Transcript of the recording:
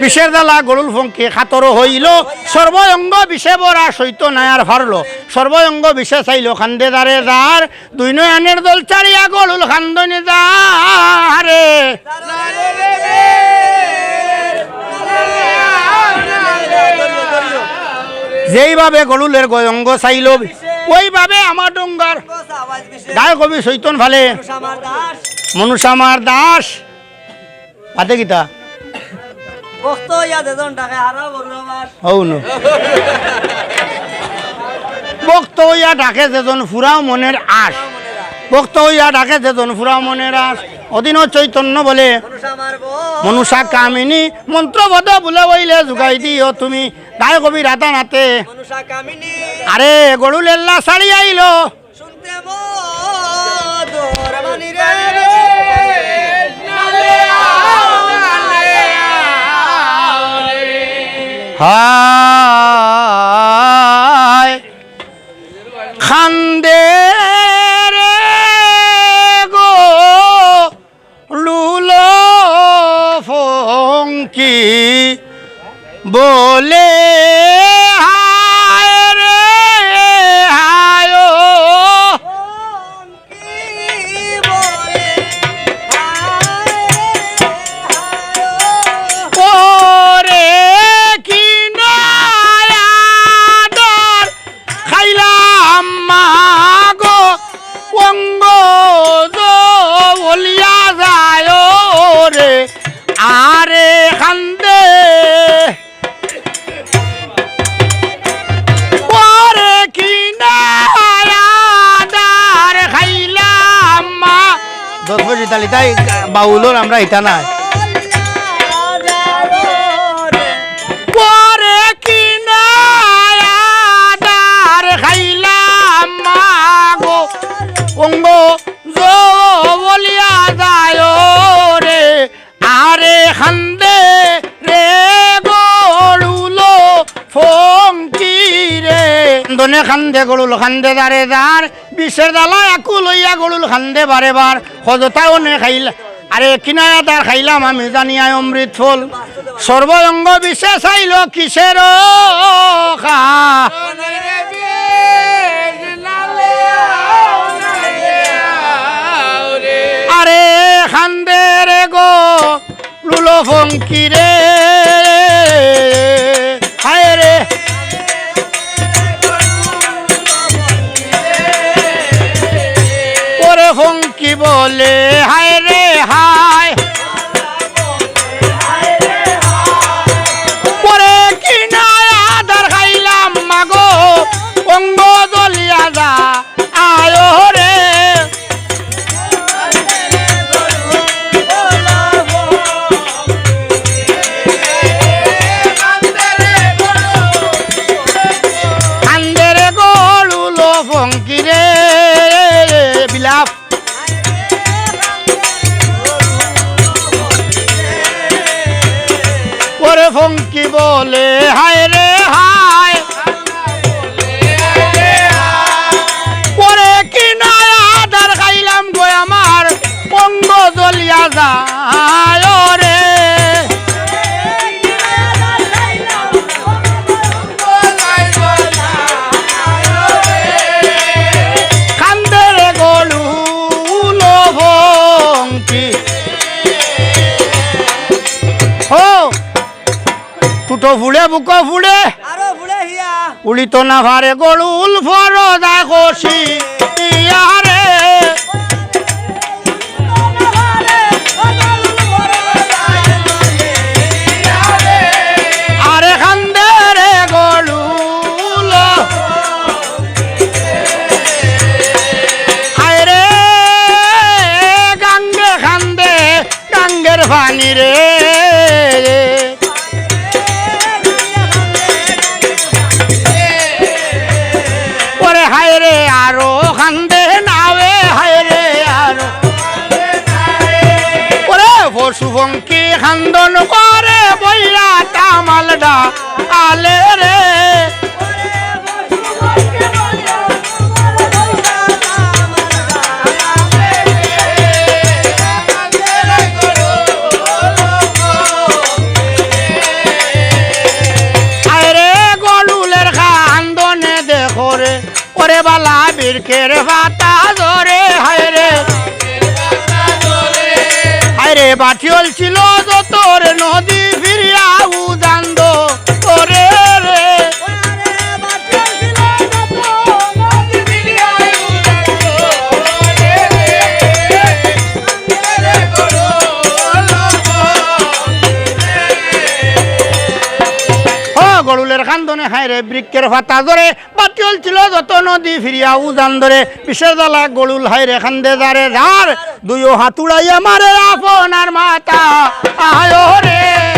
বিষের জ্বালা গরুল ফঙ্কি খাতর হইল সর্বঙ্গ বিষে বরা সইত নায়ার ফারলো সর্বঙ্গ বিষে চাইল খান্দে দারে দার দুই নয়নের দল চারিয়া গরুল খান্দনে দারে যেইভাবে গরুলের গয়ঙ্গ চাইল ওইভাবে আমার ডঙ্গার গায়ে কবি চৈতন ফালে মনুষামার দাস পাতে গীতা বক্ত হইয়া ডাকে যেজন ফুরাও মনের আশ বক্ত হইয়া ডাকে যেজন ফুরাও মনের আশ অধীন চৈতন্য বলে মনুষা কামিনী মন্ত্রবধ বলে বইলে যোগাই দিও তুমি গায়ে কবি রাতা নাতে আরে গরুলেল্লা শাড়ি আইল হায় খান্দে রে গো লুলো ফঙ্কি বলে হায় রে হায় ওরে কি নায়াদর খাইলাম মাগো অঙ্গ বলিয়া যায় রে আরে খান্দে ওরে কি নায়াদর খাইলাম মা 10 বছর তালি তাই বাউলর আমরা এটা নাই পরে কি নায়াদার খাইলাম মাগো অঙ্গ বলিয়া যায় রে আরে খান্দে রে গরুলো ফঙ্কি রে দনে খান্দে গরুল খান্দে দারে দার বিষের দালা একু লইয়া গরুল খান্দে বারে বার হজতাও নে খাইলা আরে কিনায়া তার খাইলাম আমি জানি আয় অমৃত ফল সর্বঙ্গ বিষে চাইল কিসের খা আরে খান্দে রে গো লুলো ফঙ্কি রে হায় রে ওরে ফঙ্কি বলে হায় রে হায় ওরে কি নায়াদার খাইলাম মাগো অঙ্গ জ্বলিয়া যা আয় রে খান্দে রে গরুলো ফঙ্কি রে বিলাপ ওরে ফঙ্কি বলে হায় রে হায় ওরে কি নায়াদার খাইলাম গো আমার অঙ্গ জ্বলিয়া যায় রে খান্দে রে গরুলো ফঙ্কি হো টুটো ফুড়ে বুক ফুড়ে উড়িত না ভারে গরুল ফরদা কষি ইয়ারে আরে খান্দে রে গরুল আয় রে গাঙ্গে খান্দে গাঙ্গের পানি রে ওরে হায় রে আরো খান্দে নাবে হায় রে আরো ওরে পশু ফঙ্কি খান্দন করে বইয়া তামালডা আলে রে ধরে হায় রে হায় রে বাটিওল ছিল যতর নদী ফিরিয়া উদান করে রে গরুলের খান্দনে হায় রে বৃক্ষের পাতা ধরে বাতিল ছিল যত নদী ফিরিয়া উজান ধরে বিষের জ্বালা গরুল হায় রে খান্দে দারে ধার দুই হাতুড়াইয়া মারে আপনার মাতা আয় রে